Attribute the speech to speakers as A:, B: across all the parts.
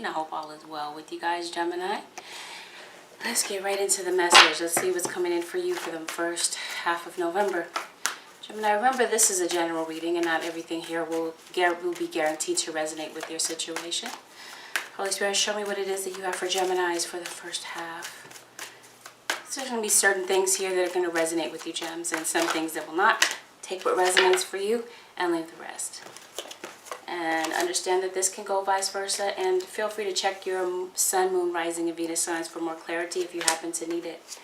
A: I hope all is well with you guys, Gemini. Let's get right into the message. Let's see what's coming in for you for the first half of November. Gemini, remember this is a general reading and not everything here will be guaranteed to resonate with your situation. Holy Spirit, show me what it is that you have for Geminis for the first half. So there's going to be certain things here that are going to resonate with you, Gems, and some things that will not. Take what resonates for you and leave the rest. And understand that this can go vice versa, and feel free to check your sun, moon, rising, and Venus signs for more clarity if you happen to need it.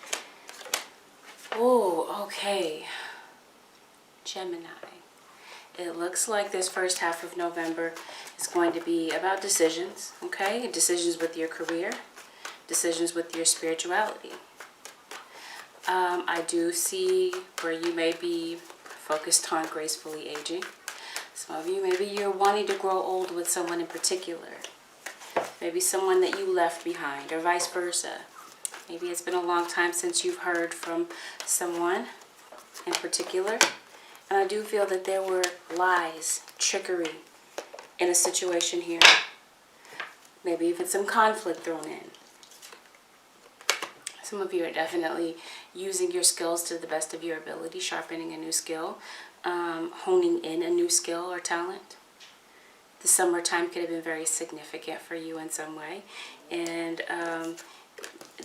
A: Oh, okay. Gemini. It looks like this first half of November is going to be about decisions, okay? Decisions with your career, decisions with your spirituality. I do see where you may be focused on gracefully aging. Some of you, maybe you're wanting to grow old with someone in particular. Maybe someone that you left behind, or vice versa. Maybe it's been a long time since you've heard from someone in particular. And I do feel that there were lies, trickery in a situation here. Maybe even some conflict thrown in. Some of you are definitely using your skills to the best of your ability, sharpening a new skill. Honing in a new skill or talent. The summertime could have been very significant for you in some way. And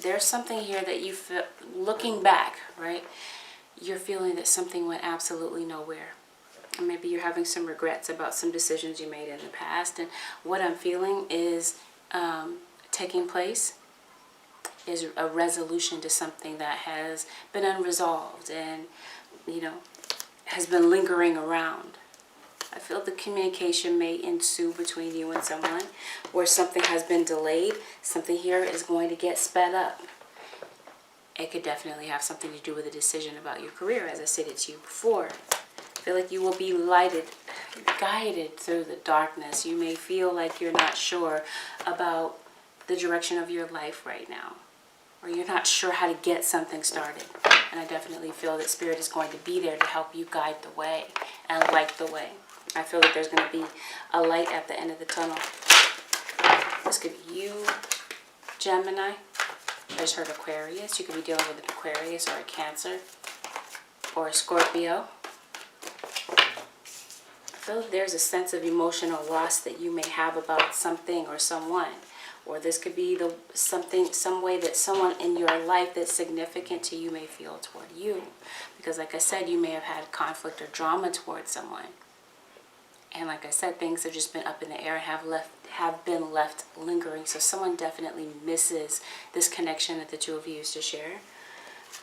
A: there's something here that you feel, looking back, right? You're feeling that something went absolutely nowhere. And maybe you're having some regrets about some decisions you made in the past. And what I'm feeling is taking place is a resolution to something that has been unresolved and, has been lingering around. I feel the communication may ensue between you and someone where something has been delayed. Something here is going to get sped up. It could definitely have something to do with a decision about your career, as I stated to you before. I feel like you will be guided through the darkness. You may feel like you're not sure about the direction of your life right now, or you're not sure how to get something started. And I definitely feel that Spirit is going to be there to help you guide the way and light the way. I feel that there's going to be a light at the end of the tunnel. This could be you, Gemini. I just heard Aquarius. You could be dealing with an Aquarius or a Cancer or a Scorpio. I feel that there's a sense of emotional loss that you may have about something or someone. Or this could be some way that someone in your life that's significant to you may feel toward you. Because like I said, you may have had conflict or drama towards someone. And like I said, things have just been up in the air and have been left lingering. So someone definitely misses this connection that the two of you used to share.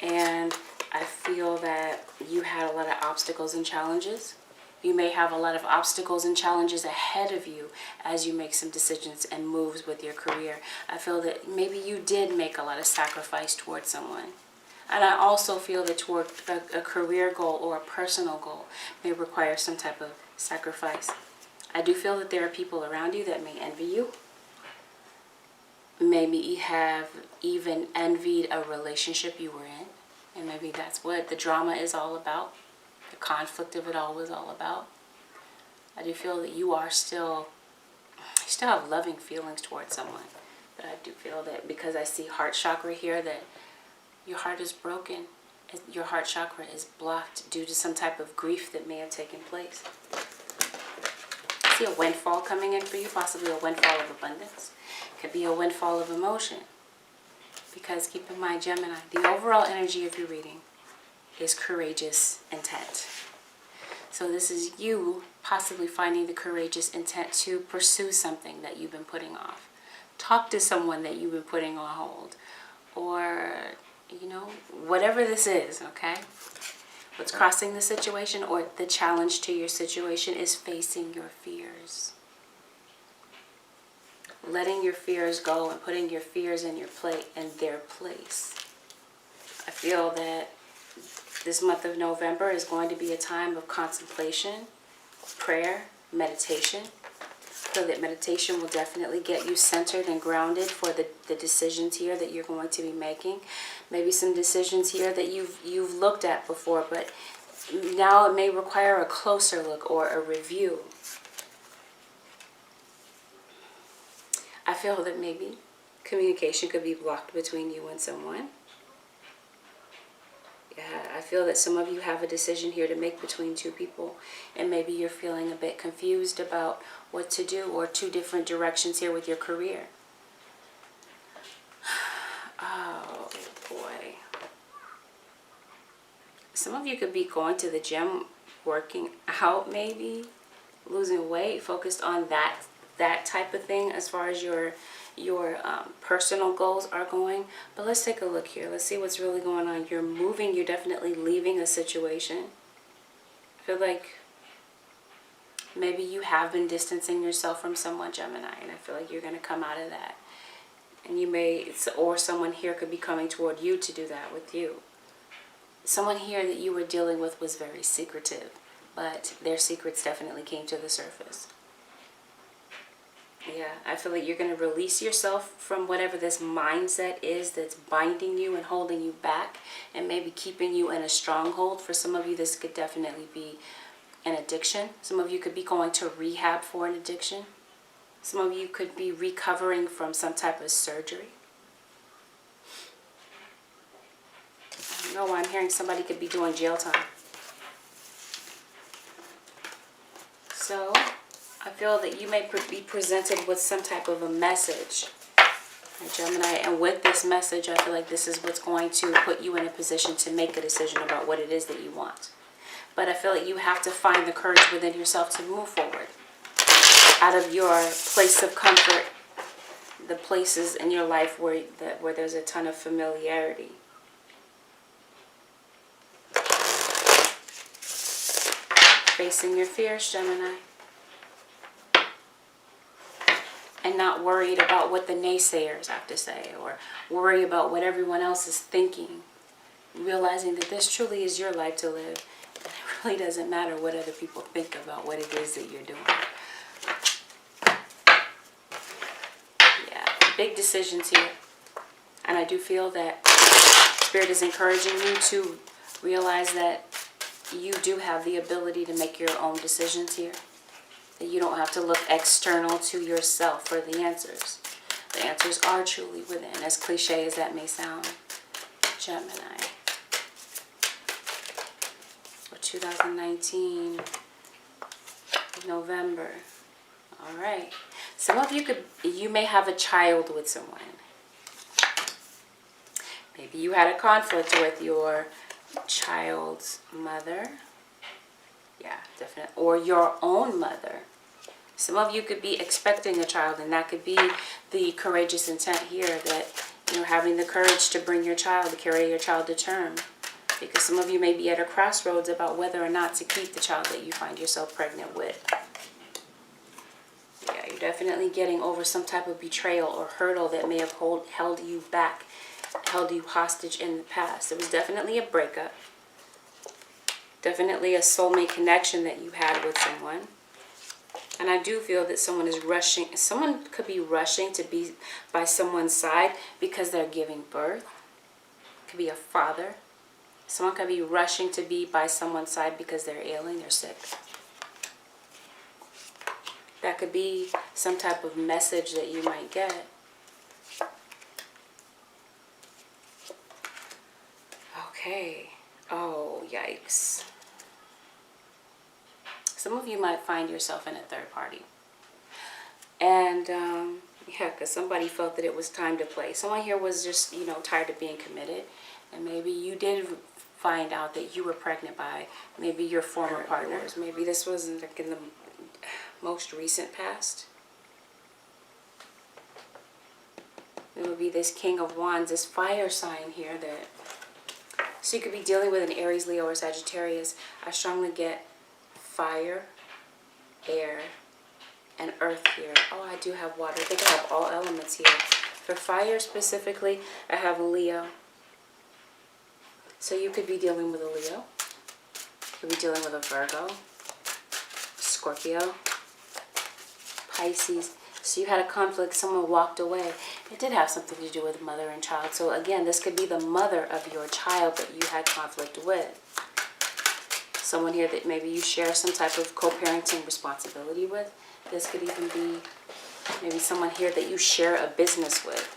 A: And I feel that you had a lot of obstacles and challenges. You may have a lot of obstacles and challenges ahead of you as you make some decisions and moves with your career. I feel that maybe you did make a lot of sacrifice towards someone. And I also feel that toward a career goal or a personal goal may require some type of sacrifice. I do feel that there are people around you that may envy you. Maybe have even envied a relationship you were in. And maybe that's what the drama is all about. The conflict of it all was all about. I do feel that you still have loving feelings towards someone. But I do feel that because I see heart chakra here, that your heart is broken. Your heart chakra is blocked due to some type of grief that may have taken place. I see a windfall coming in for you, possibly a windfall of abundance. Could be a windfall of emotion. Because keep in mind, Gemini, the overall energy of your reading is courageous intent. So this is you possibly finding the courageous intent to pursue something that you've been putting off. Talk to someone that you've been putting on hold. Or, whatever this is, okay? What's crossing the situation or the challenge to your situation is facing your fears. Letting your fears go and putting your fears in their place. I feel that this month of November is going to be a time of contemplation, prayer, meditation. So that meditation will definitely get you centered and grounded for the decisions here that you're going to be making. Maybe some decisions here that you've looked at before, but now it may require a closer look or a review. I feel that maybe communication could be blocked between you and someone. Yeah, I feel that some of you have a decision here to make between two people, and maybe you're feeling a bit confused about what to do, or two different directions here with your career. Oh boy. Some of you could be going to the gym, working out, maybe losing weight, focused on that type of thing as far as your personal goals are going. But let's take a look here. Let's see what's really going on. You're moving. You're definitely leaving a situation. I feel like maybe you have been distancing yourself from someone, Gemini, and I feel like you're going to come out of that. And you may, or someone here could be coming toward you to do that with you. Someone here that you were dealing with was very secretive, but their secrets definitely came to the surface. Yeah, I feel like you're going to release yourself from whatever this mindset is that's binding you and holding you back and maybe keeping you in a stronghold. For some of you, this could definitely be an addiction. Some of you could be going to rehab for an addiction. Some of you could be recovering from some type of surgery. I don't know why I'm hearing somebody could be doing jail time. So I feel that you may be presented with some type of a message, Gemini, and with this message, I feel like this is what's going to put you in a position to make a decision about what it is that you want. But I feel like you have to find the courage within yourself to move forward out of your place of comfort, the places in your life where there's a ton of familiarity. Facing your fears, Gemini. And not worried about what the naysayers have to say, or worry about what everyone else is thinking. Realizing that this truly is your life to live. And it really doesn't matter what other people think about what it is that you're doing. Yeah, big decisions here. And I do feel that Spirit is encouraging you to realize that you do have the ability to make your own decisions here. That you don't have to look external to yourself for the answers. The answers are truly within, as cliche as that may sound, Gemini. For 2019, November. All right. Some of you may have a child with someone. Maybe you had a conflict with your child's mother. Yeah, definitely. Or your own mother. Some of you could be expecting a child, and that could be the courageous intent here, that you're having the courage to bring your child, to carry your child to term. Because some of you may be at a crossroads about whether or not to keep the child that you find yourself pregnant with. Yeah, you're definitely getting over some type of betrayal or hurdle that may have held you back, held you hostage in the past. It was definitely a breakup. Definitely a soulmate connection that you had with someone. And I do feel that someone could be rushing to be by someone's side because they're giving birth. It could be a father. Someone could be rushing to be by someone's side because they're ailing, they're sick. That could be some type of message that you might get. Okay. Oh, yikes. Some of you might find yourself in a third party. And, yeah, because somebody felt that it was time to play. Someone here was just, tired of being committed. And maybe you did find out that you were pregnant by maybe your former partners. Maybe this wasn't like in the most recent past. It would be this King of Wands, this fire sign here that... So you could be dealing with an Aries, Leo, or Sagittarius. I strongly get fire, air, and earth here. Oh, I do have water. I think I have all elements here. For fire specifically, I have Leo. So you could be dealing with a Leo. You could be dealing with a Virgo, Scorpio, Pisces. So you had a conflict, someone walked away. It did have something to do with mother and child. So again, this could be the mother of your child that you had conflict with. Someone here that maybe you share some type of co-parenting responsibility with. This could even be Maybe someone here that you share a business with.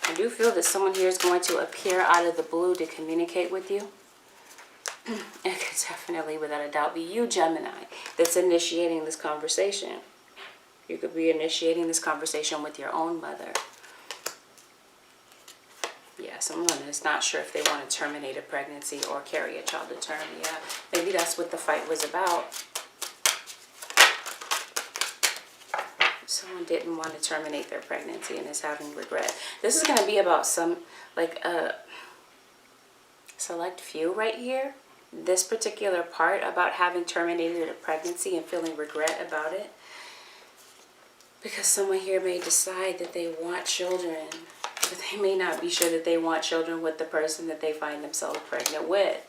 A: I do feel that someone here is going to appear out of the blue to communicate with you. It could definitely, without a doubt, be you, Gemini, that's initiating this conversation. You could be initiating this conversation with your own mother. Yeah, someone is not sure if they want to terminate a pregnancy or carry a child to term. Yeah, maybe that's what the fight was about. Someone didn't want to terminate their pregnancy and is having regret. This is going to be about some, like, a select few right here. This particular part about having terminated a pregnancy and feeling regret about it. Because someone here may decide that they want children, but they may not be sure that they want children with the person that they find themselves pregnant with.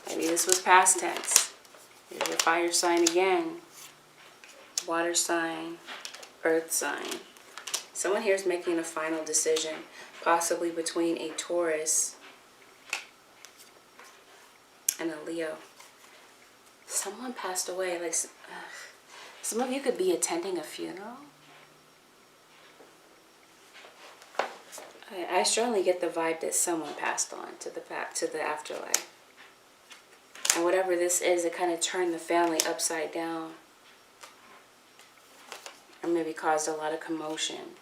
A: Maybe this was past tense. Here's your fire sign again. Water sign, earth sign. Someone here is making a final decision, possibly between a Taurus and a Leo. Someone passed away. Like, some of you could be attending a funeral. I strongly get the vibe that someone passed on to the afterlife. And whatever this is, it kind of turned the family upside down. Or maybe caused a lot of commotion.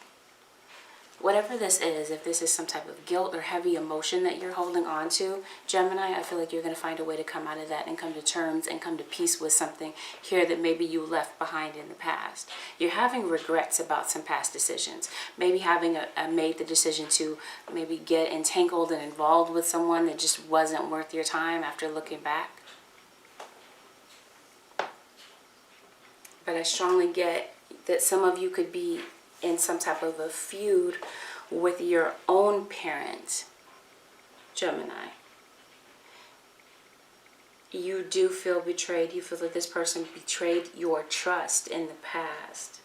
A: Whatever this is, if this is some type of guilt or heavy emotion that you're holding on to, Gemini, I feel like you're going to find a way to come out of that and come to terms and come to peace with something here that maybe you left behind in the past. You're having regrets about some past decisions. Maybe having made the decision to maybe get entangled and involved with someone that just wasn't worth your time after looking back. But I strongly get that some of you could be in some type of a feud with your own parent, Gemini. You do feel betrayed. You feel that this person betrayed your trust in the past,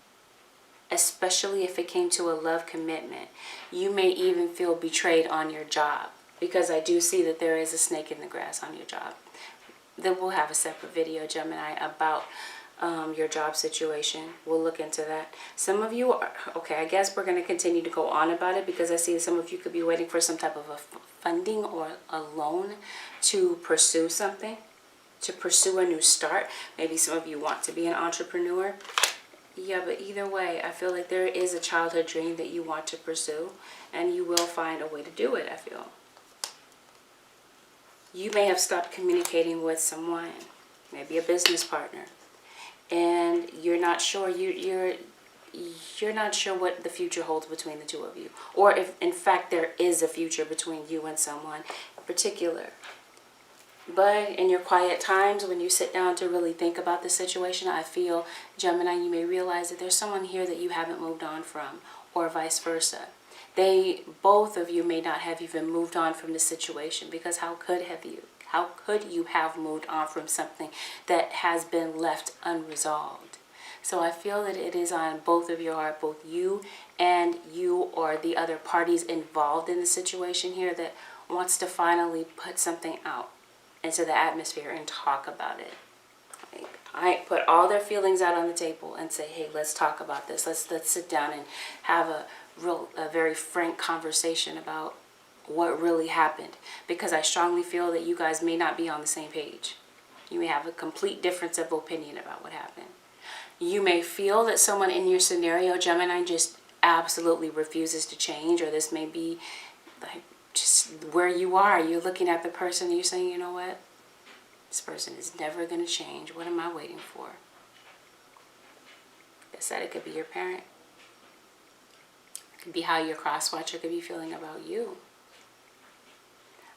A: especially if it came to a love commitment. You may even feel betrayed on your job, because I do see that there is a snake in the grass on your job. Then we'll have a separate video, Gemini, about your job situation. We'll look into that. Some of you are, okay, I guess we're going to continue to go on about it, because I see some of you could be waiting for some type of a funding or a loan to pursue something, to pursue a new start. Maybe some of you want to be an entrepreneur. Yeah, but either way, I feel like there is a childhood dream that you want to pursue, and you will find a way to do it, I feel. You may have stopped communicating with someone, maybe a business partner, and you're not sure you're not sure what the future holds between the two of you, or if in fact there is a future between you and someone in particular. But in your quiet times, when you sit down to really think about the situation, I feel, Gemini, you may realize that there's someone here that you haven't moved on from, or vice versa. Both of you may not have even moved on from the situation, because how could you have moved on from something that has been left unresolved? So I feel that it is on both of your heart, both you and you or the other parties involved in the situation here, that wants to finally put something out into the atmosphere and talk about it. I put all their feelings out on the table and say, hey, let's talk about this. Let's sit down and have a very frank conversation about what really happened, because I strongly feel that you guys may not be on the same page. You may have a complete difference of opinion about what happened. You may feel that someone in your scenario, Gemini, just absolutely refuses to change, or this may be like just where you are. You're looking at the person and you're saying, you know what? This person is never going to change. What am I waiting for? I said it could be your parent. It could be how your cross-watcher could be feeling about you.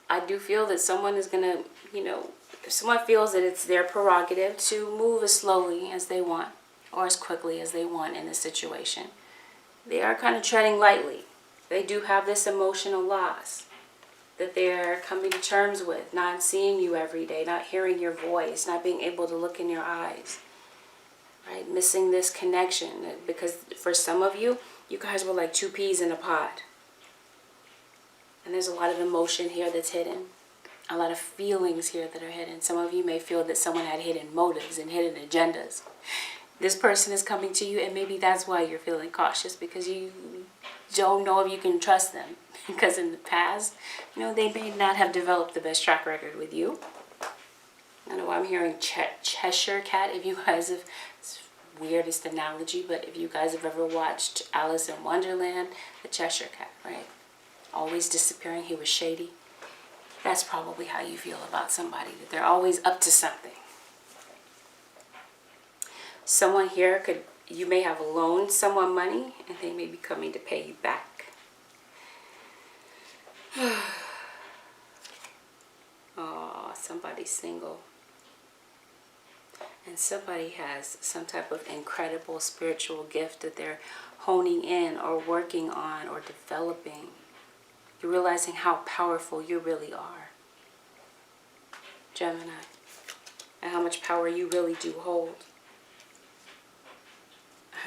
A: I do feel that someone is going to, if someone feels that it's their prerogative to move as slowly as they want or as quickly as they want in this situation, they are kind of treading lightly. They do have this emotional loss that they're coming to terms with, not seeing you every day, not hearing your voice, not being able to look in your eyes, right? Missing this connection, because for some of you, you guys were like two peas in a pod. And there's a lot of emotion here that's hidden. A lot of feelings here that are hidden. Some of you may feel that someone had hidden motives and hidden agendas. This person is coming to you, and maybe that's why you're feeling cautious, because you don't know if you can trust them. Because in the past, they may not have developed the best track record with you. I know I'm hearing Cheshire Cat. If you guys have, it's the weirdest analogy, but if you guys have ever watched Alice in Wonderland, the Cheshire Cat, right? Always disappearing, he was shady. That's probably how you feel about somebody, that they're always up to something. Someone here you may have loaned someone money, and they may be coming to pay you back. Oh, somebody's single. And somebody has some type of incredible spiritual gift that they're honing in or working on or developing. You're realizing how powerful you really are, Gemini, and how much power you really do hold.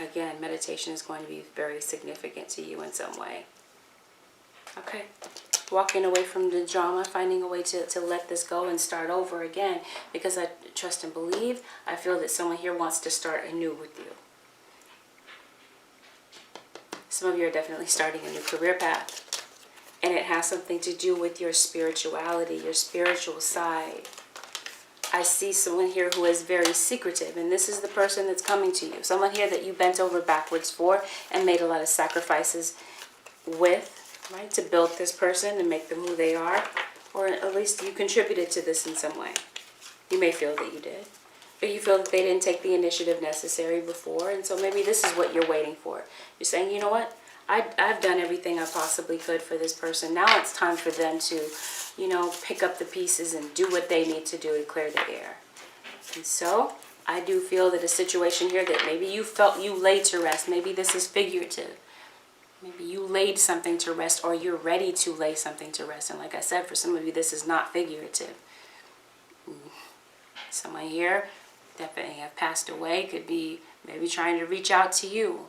A: Again, meditation is going to be very significant to you in some way. Okay. Walking away from the drama, finding a way to let this go and start over again. Because I trust and believe, I feel that someone here wants to start anew with you. Some of you are definitely starting a new career path. And it has something to do with your spirituality, your spiritual side. I see someone here who is very secretive, and this is the person that's coming to you. Someone here that you bent over backwards for and made a lot of sacrifices with, right, to build this person and make them who they are. Or at least you contributed to this in some way. You may feel that you did. But you feel that they didn't take the initiative necessary before, and so maybe this is what you're waiting for. You're saying, you know what? I've done everything I possibly could for this person. Now it's time for them to, pick up the pieces and do what they need to do to clear the air. And so I do feel that a situation here that maybe you felt you laid to rest. Maybe this is figurative. Maybe you laid something to rest, or you're ready to lay something to rest. And like I said, for some of you, this is not figurative. Someone here that may have passed away could be maybe trying to reach out to you.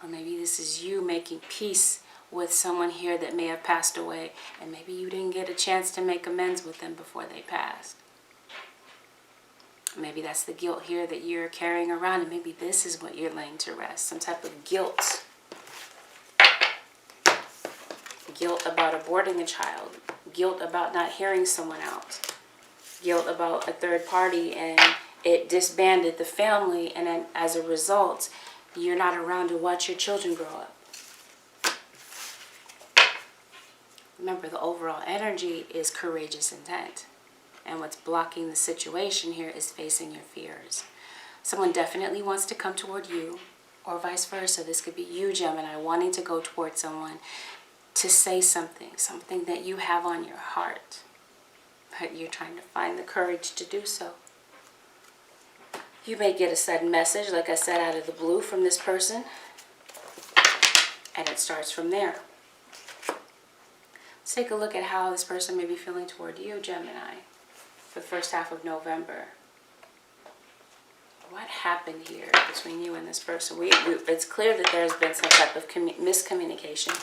A: Or maybe this is you making peace with someone here that may have passed away, and maybe you didn't get a chance to make amends with them before they passed. Maybe that's the guilt here that you're carrying around, and maybe this is what you're laying to rest. Some type of guilt. Guilt about aborting a child. Guilt about not hearing someone out. Guilt about a third party and it disbanded the family, and then as a result, you're not around to watch your children grow up. Remember, the overall energy is courageous intent. And what's blocking the situation here is facing your fears. Someone definitely wants to come toward you, or vice versa. This could be you, Gemini, wanting to go toward someone to say something that you have on your heart. But you're trying to find the courage to do so. You may get a sudden message, like I said, out of the blue from this person. And it starts from there. Let's take a look at how this person may be feeling toward you, Gemini, for the first half of November. What happened here between you and this person? It's clear that there's been some type of miscommunication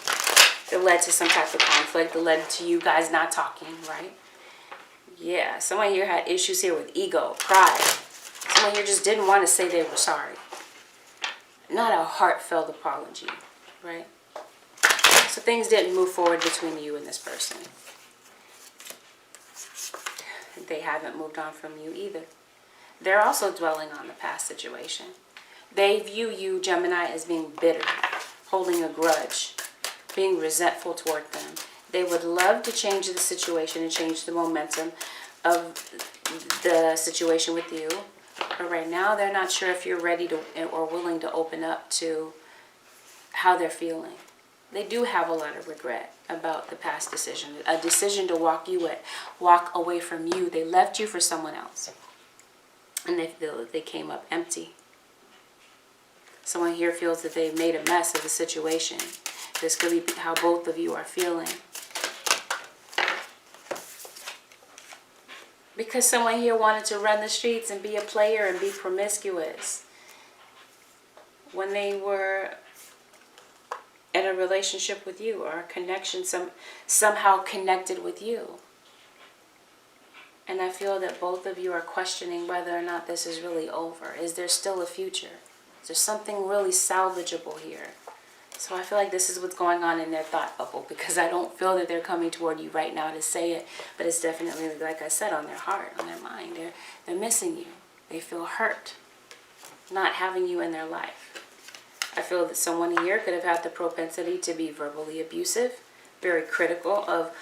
A: that led to some type of conflict, that led to you guys not talking, right? Yeah, someone here had issues here with ego, pride. Someone here just didn't want to say they were sorry. Not a heartfelt apology, right? So things didn't move forward between you and this person. They haven't moved on from you either. They're also dwelling on the past situation. They view you, Gemini, as being bitter, holding a grudge, being resentful toward them. They would love to change the situation and change the momentum of the situation with you. But right now, they're not sure if you're ready to or willing to open up to how they're feeling. They do have a lot of regret about the past decision, a decision to walk away from you. They left you for someone else, and they feel that they came up empty. Someone here feels that they've made a mess of the situation. This could be how both of you are feeling. Because someone here wanted to run the streets and be a player and be promiscuous when they were in a relationship with you, or a connection, somehow connected with you. And I feel that both of you are questioning whether or not this is really over. Is there still a future? Is there something really salvageable here? So I feel like this is what's going on in their thought bubble, because I don't feel that they're coming toward you right now to say it, but it's definitely, like I said, on their heart, on their mind. They're missing you. They feel hurt not having you in their life. I feel that someone here could have had the propensity to be verbally abusive, very critical of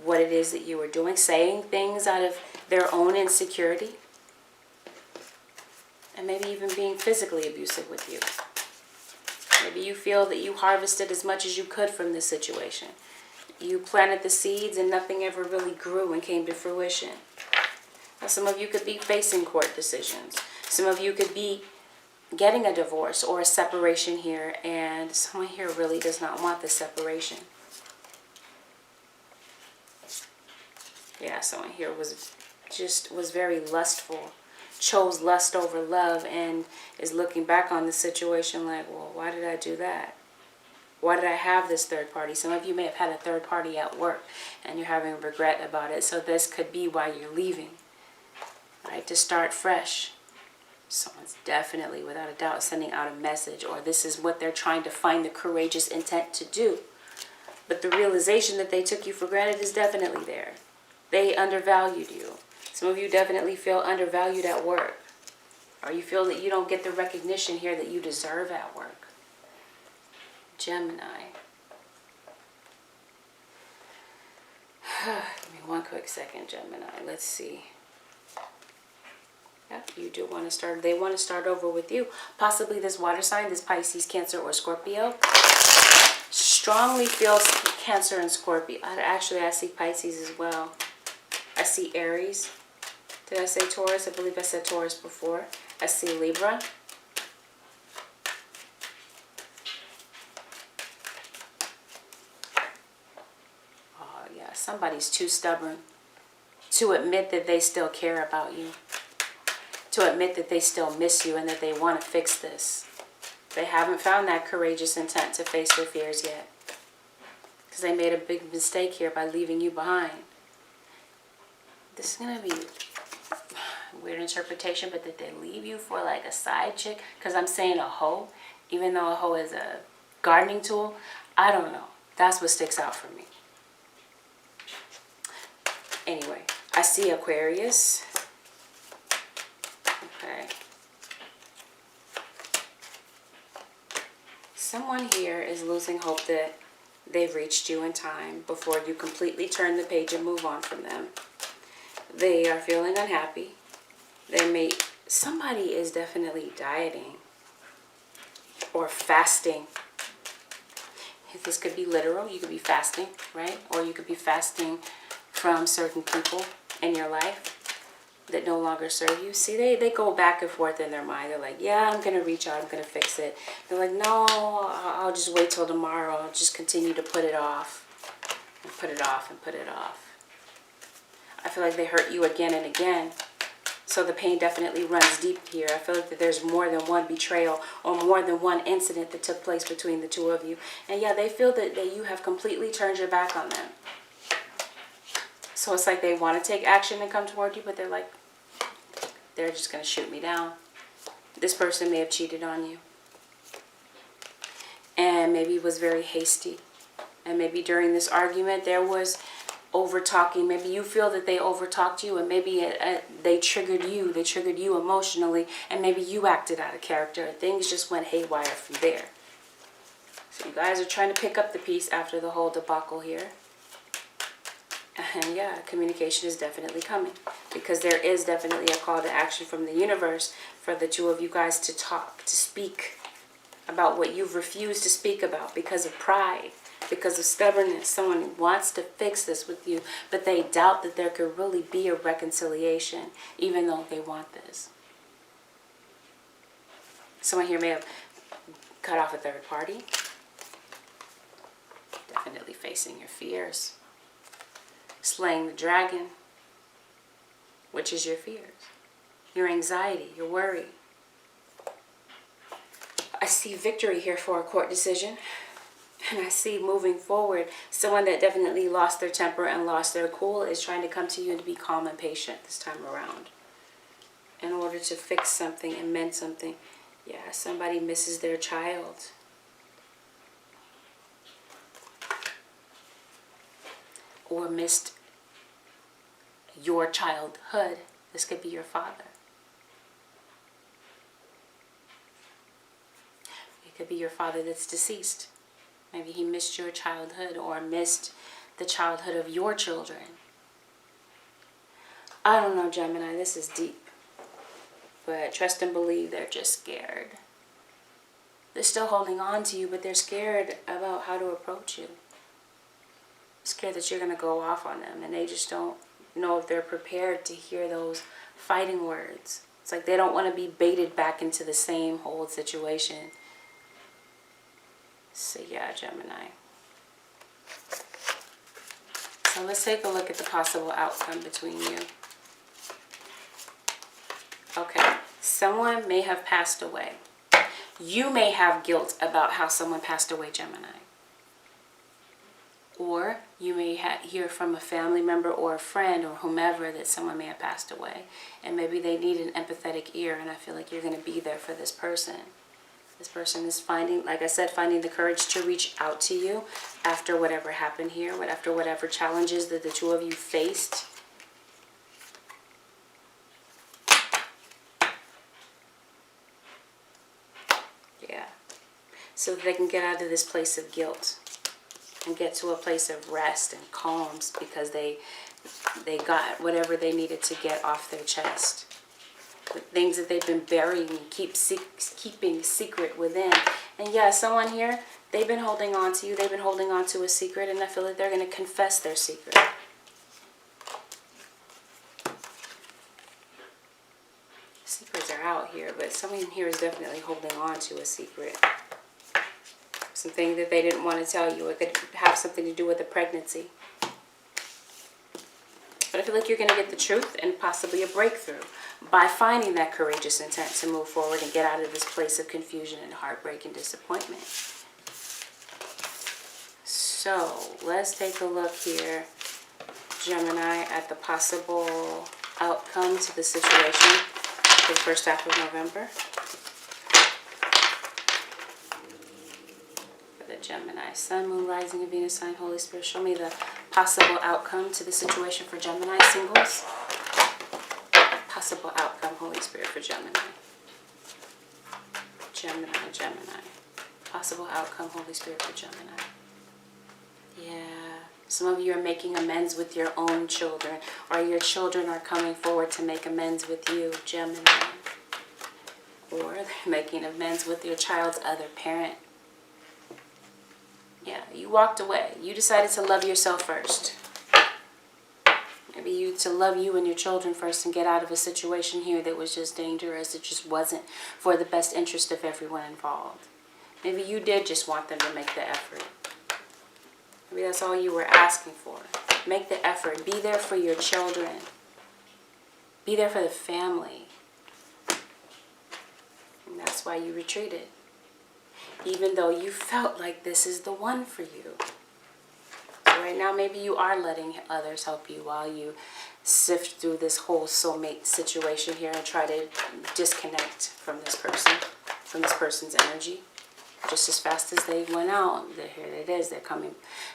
A: what it is that you were doing, saying things out of their own insecurity, and maybe even being physically abusive with you. Maybe you feel that you harvested as much as you could from this situation. You planted the seeds and nothing ever really grew and came to fruition. Now, some of you could be facing court decisions. Some of you could be getting a divorce or a separation here, and someone here really does not want the separation. Yeah, someone here was very lustful, chose lust over love, and is looking back on the situation like, well, why did I do that? Why did I have this third party? Some of you may have had a third party at work and you're having regret about it. So this could be why you're leaving, right? To start fresh. Someone's definitely, without a doubt, sending out a message, or this is what they're trying to find the courageous intent to do. But the realization that they took you for granted is definitely there. They undervalued you. Some of you definitely feel undervalued at work, or you feel that you don't get the recognition here that you deserve at work. Gemini. Give me one quick second, Gemini. Let's see. Yeah, you do want to start. They want to start over with you. Possibly this water sign, this Pisces, Cancer, or Scorpio. Strongly feels Cancer and Scorpio. Actually, I see Pisces as well. I see Aries. Did I say Taurus? I believe I said Taurus before. I see Libra. Oh, yeah. Somebody's too stubborn to admit that they still care about you. To admit that they still miss you and that they want to fix this. They haven't found that courageous intent to face their fears yet. Because they made a big mistake here by leaving you behind. This is going to be a weird interpretation, but that they leave you for like a side chick. Because I'm saying a hoe, even though a hoe is a gardening tool. I don't know. That's what sticks out for me. Anyway, I see Aquarius. Okay. Someone here is losing hope that they've reached you in time before you completely turn the page and move on from them. They are feeling unhappy. Somebody is definitely dieting or fasting. This could be literal. You could be fasting, right? Or you could be fasting from certain people in your life that no longer serve you. See, they go back and forth in their mind. They're like, yeah, I'm going to reach out. I'm going to fix it. They're like, no, I'll just wait till tomorrow. I'll just continue to put it off. And put it off and put it off. I feel like they hurt you again and again. So the pain definitely runs deep here. I feel like that there's more than one betrayal or more than one incident that took place between the two of you. And yeah, they feel that you have completely turned your back on them. So it's like they want to take action and come toward you, but they're like, they're just going to shoot me down. This person may have cheated on you. And maybe was very hasty. And maybe during this argument there was over-talking. Maybe you feel that they over-talked you, and maybe they triggered you. They triggered you emotionally, and maybe you acted out of character. And things just went haywire from there. So you guys are trying to pick up the piece after the whole debacle here. And yeah, communication is definitely coming, because there is definitely a call to action from the universe for the two of you guys to talk, to speak about what you've refused to speak about because of pride, because of stubbornness. Someone wants to fix this with you, but they doubt that there could really be a reconciliation, even though they want this. Someone here may have cut off a third party. Definitely facing your fears. Slaying the dragon, which is your fears, your anxiety, your worry. I see victory here for a court decision. And I see moving forward, someone that definitely lost their temper and lost their cool is trying to come to you and to be calm and patient this time around, in order to fix something and mend something. Yeah, somebody misses their child. Or missed your childhood. This could be your father. It could be your father that's deceased. Maybe he missed your childhood or missed the childhood of your children. I don't know, Gemini. This is deep. But trust and believe, they're just scared. They're still holding on to you, but they're scared about how to approach you. Scared that you're going to go off on them, and they just don't know if they're prepared to hear those fighting words. It's like they don't want to be baited back into the same old situation. So yeah, Gemini. So let's take a look at the possible outcome between you. Okay, someone may have passed away. You may have guilt about how someone passed away, Gemini. Or you may hear from a family member or a friend or whomever that someone may have passed away. And maybe they need an empathetic ear, and I feel like you're going to be there for this person. This person is finding, like I said, finding the courage to reach out to you after whatever happened here, after whatever challenges that the two of you faced. Yeah. So that they can get out of this place of guilt and get to a place of rest and calms, because they got whatever they needed to get off their chest. The things that they've been burying and keeping secret within. And yeah, someone here, they've been holding on to you. They've been holding on to a secret, and I feel like they're going to confess their secret. Secrets are out here, but someone here is definitely holding on to a secret. Something that they didn't want to tell you. It could have something to do with a pregnancy. But I feel like you're going to get the truth and possibly a breakthrough by finding that courageous intent to move forward and get out of this place of confusion and heartbreak and disappointment. So let's take a look here, Gemini, at the possible outcome to the situation for the first half of November. Gemini, Sun, Moon, Rising, and Venus sign, Holy Spirit, show me the possible outcome to the situation for Gemini singles. Possible outcome, Holy Spirit, for Gemini. Gemini, Gemini. Possible outcome, Holy Spirit, for Gemini. Yeah. Some of you are making amends with your own children, or your children are coming forward to make amends with you, Gemini. Or they're making amends with your child's other parent. Yeah, you walked away. You decided to love yourself first. Maybe to love you and your children first and get out of a situation here that was just dangerous. It just wasn't for the best interest of everyone involved. Maybe you did just want them to make the effort. Maybe that's all you were asking for. Make the effort. Be there for your children. Be there for the family. And that's why you retreated. Even though you felt like this is the one for you. So right now, maybe you are letting others help you while you sift through this whole soulmate situation here and try to disconnect from this person, from this person's energy. Just as fast as they went out, here it is, they're coming.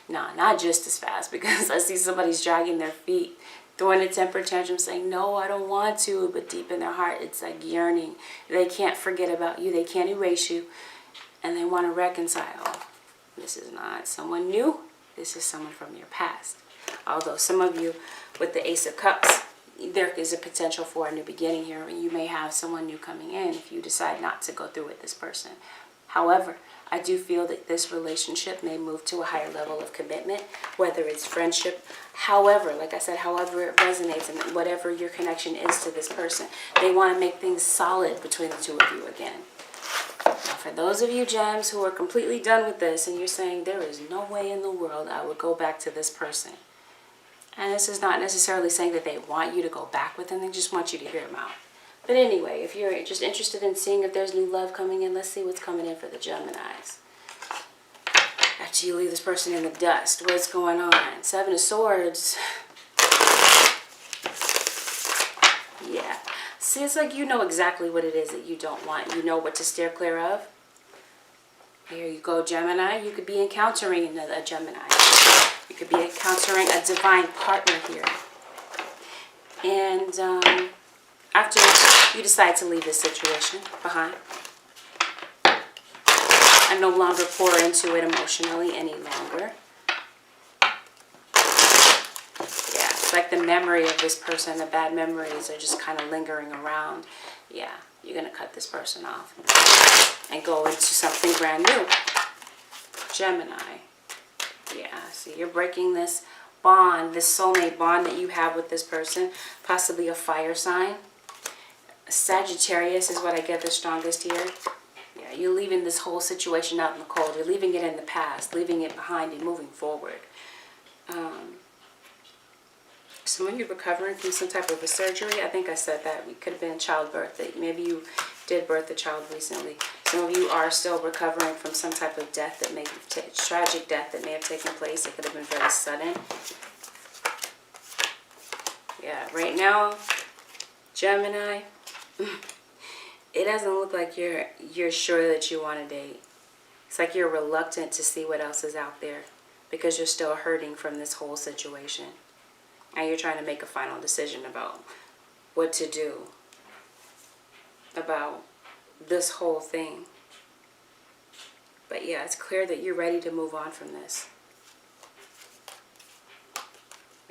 A: Nah, not just as fast, because I see somebody's dragging their feet, throwing a temper tantrum, saying, no, I don't want to, but deep in their heart, it's like yearning. They can't forget about you. They can't erase you. And they want to reconcile. This is not someone new. This is someone from your past. Although some of you, with the Ace of Cups, there is a potential for a new beginning here. You may have someone new coming in if you decide not to go through with this person. However, I do feel that this relationship may move to a higher level of commitment, whether it's friendship. However, like I said, however it resonates and whatever your connection is to this person, they want to make things solid between the two of you again. Now, for those of you, gems, who are completely done with this and you're saying, there is no way in the world I would go back to this person. And this is not necessarily saying that they want you to go back with them. They just want you to hear them out. But anyway, if you're just interested in seeing if there's new love coming in, let's see what's coming in for the Geminis. I After you leave this person in the dust, what's going on? Seven of Swords. Yeah. See, it's like you know exactly what it is that you don't want. You know what to steer clear of. Here you go, Gemini. You could be encountering a Gemini. You could be encountering a divine partner here. And after you decide to leave this situation behind, and no longer pour into it emotionally any longer. Yeah, it's like the memory of this person, the bad memories are just kind of lingering around. Yeah, you're going to cut this person off and go into something brand new. Gemini. Yeah, see, you're breaking this bond, this soulmate bond that you have with this person, possibly a fire sign. Sagittarius is what I get the strongest here. Yeah, you're leaving this whole situation out in the cold. You're leaving it in the past, leaving it behind and moving forward. Some of you recovering from some type of a surgery. I think I said that. It could have been childbirth. That maybe you did birth a child recently. Some of you are still recovering from some type of death that may have tragic death that may have taken place. It could have been very sudden. Yeah, right now, Gemini, it doesn't look like you're sure that you want to date. It's like you're reluctant to see what else is out there because you're still hurting from this whole situation. And you're trying to make a final decision about what to do about this whole thing. But yeah, it's clear that you're ready to move on from this.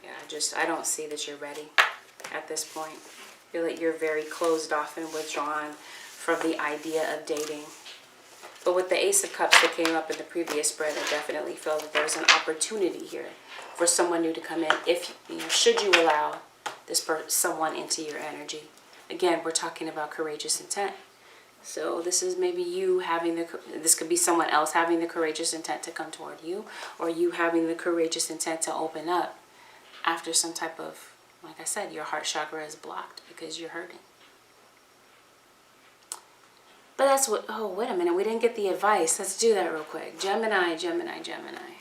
A: Yeah, I don't see that you're ready at this point. I feel like you're very closed off and withdrawn from the idea of dating. But with the Ace of Cups that came up in the previous spread, I definitely feel that there's an opportunity here for someone new to come in. If should you allow this someone into your energy. Again, we're talking about courageous intent. So this is maybe you having this could be someone else having the courageous intent to come toward you, or you having the courageous intent to open up after some type of, like I said, your heart chakra is blocked because you're hurting. But that's what, oh, wait a minute, we didn't get the advice. Let's do that real quick. Gemini, Gemini, Gemini.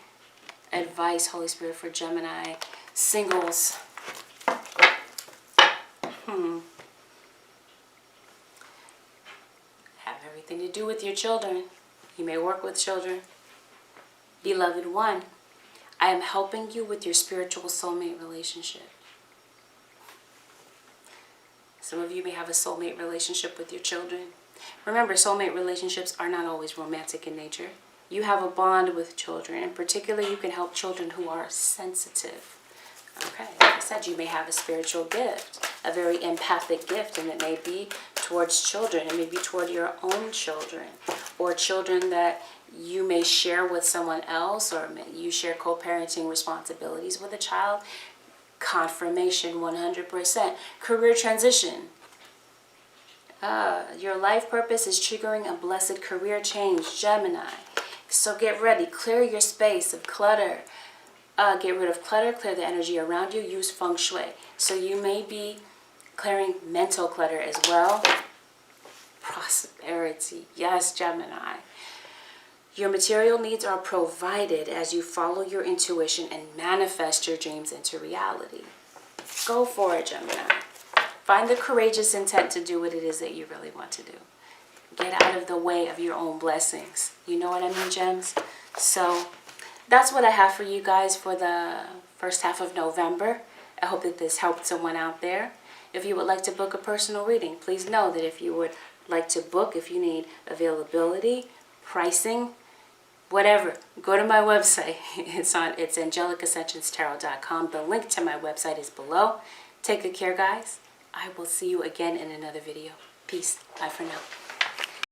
A: Advice, Holy Spirit, for Gemini singles. Have everything to do with your children. You may work with children. Beloved one, I am helping you with your spiritual soulmate relationship. Some of you may have a soulmate relationship with your children. Remember, soulmate relationships are not always romantic in nature. You have a bond with children. In particular, you can help children who are sensitive. Okay, like I said, you may have a spiritual gift, a very empathic gift, and it may be towards children. It may be toward your own children, or children that you may share with someone else, or you share co-parenting responsibilities with a child. Confirmation, 100%. Career transition. Your life purpose is triggering a blessed career change, Gemini. So get ready. Clear your space of clutter. Get rid of clutter. Clear the energy around you. Use feng shui. So you may be clearing mental clutter as well. Prosperity. Yes, Gemini. Your material needs are provided as you follow your intuition and manifest your dreams into reality. Go for it, Gemini. Find the courageous intent to do what it is that you really want to do. Get out of the way of your own blessings. You know what I mean, gems? So that's what I have for you guys for the first half of November. I hope that this helped someone out there. If you would like to book a personal reading, please know that if you would like to book, if you need availability, pricing, whatever, go to my website. It's AngelicAscensionsTarot.com. The link to my website is below. Take good care, guys. I will see you again in another video. Peace. Bye for now.